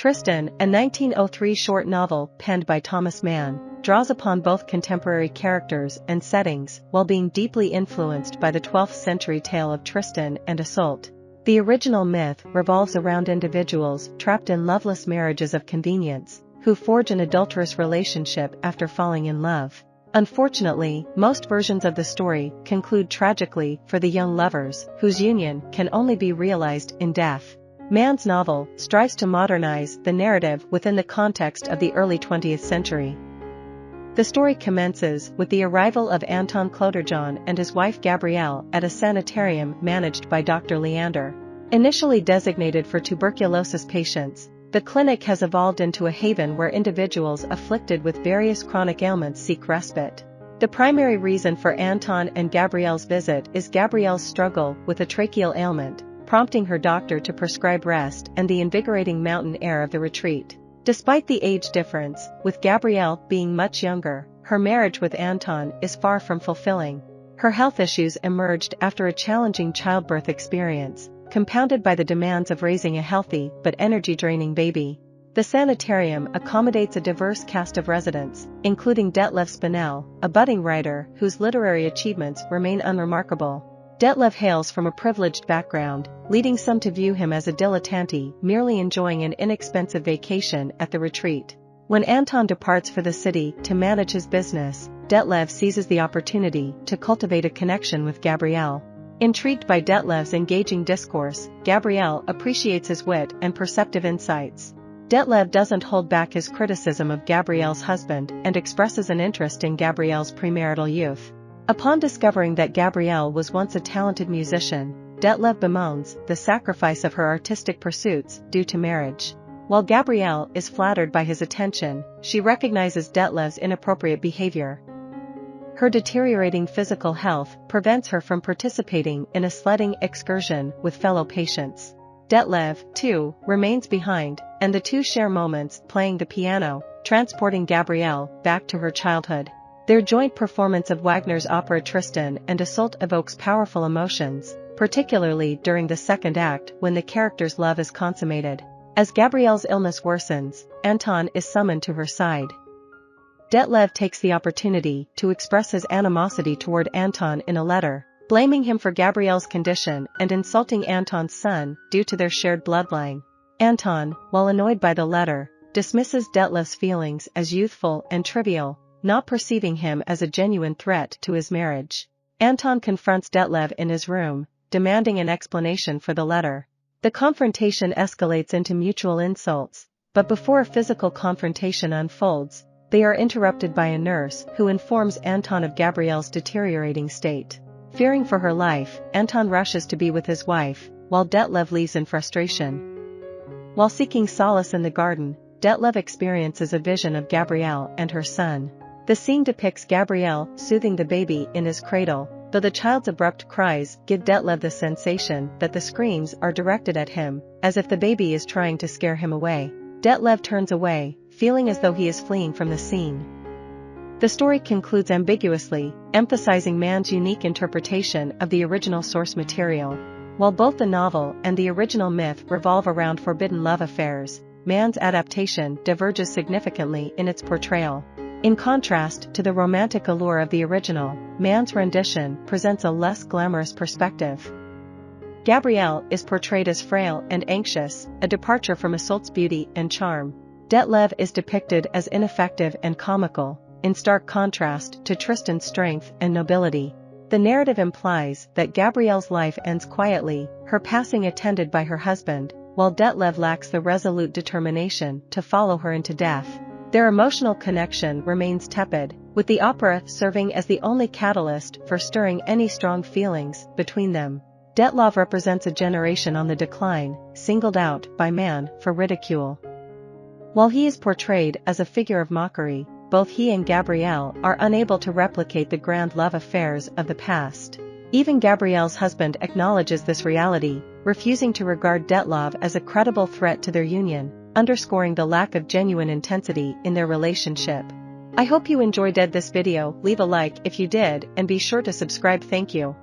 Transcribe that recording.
Tristan, a 1903 short novel penned by Thomas Mann, draws upon both contemporary characters and settings while being deeply influenced by the 12th century tale of Tristan and Isolde. The original myth revolves around individuals trapped in loveless marriages of convenience, who forge an adulterous relationship after falling in love. Unfortunately, most versions of the story conclude tragically for the young lovers, whose union can only be realized in death. Mann's novel strives to modernize the narrative within the context of the early 20th century. The story commences with the arrival of Anton Clodurjon and his wife Gabrielle at a sanitarium managed by Dr. Leander. Initially designated for tuberculosis patients, the clinic has evolved into a haven where individuals afflicted with various chronic ailments seek respite. The primary reason for Anton and Gabrielle's visit is Gabrielle's struggle with a tracheal ailment, prompting her doctor to prescribe rest and the invigorating mountain air of the retreat. Despite the age difference, with Gabrielle being much younger, her marriage with Anton is far from fulfilling. Her health issues emerged after a challenging childbirth experience, compounded by the demands of raising a healthy but energy-draining baby. The sanitarium accommodates a diverse cast of residents, including Detlev Spinell, a budding writer whose literary achievements remain unremarkable. Detlev hails from a privileged background, leading some to view him as a dilettante merely enjoying an inexpensive vacation at the retreat. When Anton departs for the city to manage his business, Detlev seizes the opportunity to cultivate a connection with Gabrielle. Intrigued by Detlev's engaging discourse, Gabrielle appreciates his wit and perceptive insights. Detlev doesn't hold back his criticism of Gabrielle's husband and expresses an interest in Gabrielle's premarital youth. Upon discovering that Gabrielle was once a talented musician, Detlev bemoans the sacrifice of her artistic pursuits due to marriage. While Gabrielle is flattered by his attention, she recognizes Detlev's inappropriate behavior. Her deteriorating physical health prevents her from participating in a sledding excursion with fellow patients. Detlev, too, remains behind, and the two share moments playing the piano, transporting Gabrielle back to her childhood. Their joint performance of Wagner's opera Tristan and Isolde evokes powerful emotions, particularly during the second act when the character's love is consummated. As Gabrielle's illness worsens, Anton is summoned to her side. Detlev takes the opportunity to express his animosity toward Anton in a letter, blaming him for Gabrielle's condition and insulting Anton's son due to their shared bloodline. Anton, while annoyed by the letter, dismisses Detlev's feelings as youthful and trivial, not perceiving him as a genuine threat to his marriage. Anton confronts Detlev in his room, demanding an explanation for the letter. The confrontation escalates into mutual insults, but before a physical confrontation unfolds, they are interrupted by a nurse who informs Anton of Gabrielle's deteriorating state. Fearing for her life, Anton rushes to be with his wife, while Detlev leaves in frustration. While seeking solace in the garden, Detlev experiences a vision of Gabrielle and her son. The scene depicts Gabrielle soothing the baby in his cradle, though the child's abrupt cries give Detlev the sensation that the screams are directed at him, as if the baby is trying to scare him away. Detlev turns away, feeling as though he is fleeing from the scene. The story concludes ambiguously, emphasizing Mann's unique interpretation of the original source material. While both the novel and the original myth revolve around forbidden love affairs, Mann's adaptation diverges significantly in its portrayal. In contrast to the romantic allure of the original, Mann's rendition presents a less glamorous perspective. Gabrielle is portrayed as frail and anxious, a departure from Isolde's beauty and charm. Detlev is depicted as ineffective and comical, in stark contrast to Tristan's strength and nobility. The narrative implies that Gabrielle's life ends quietly, her passing attended by her husband, while Detlev lacks the resolute determination to follow her into death. Their emotional connection remains tepid, with the opera serving as the only catalyst for stirring any strong feelings between them. Detlev represents a generation on the decline, singled out by Mann for ridicule. While he is portrayed as a figure of mockery, both he and Gabrielle are unable to replicate the grand love affairs of the past. Even Gabrielle's husband acknowledges this reality, refusing to regard Detlev as a credible threat to their union, underscoring the lack of genuine intensity in their relationship. I hope you enjoyed this video. Leave a like if you did and be sure to subscribe. Thank you.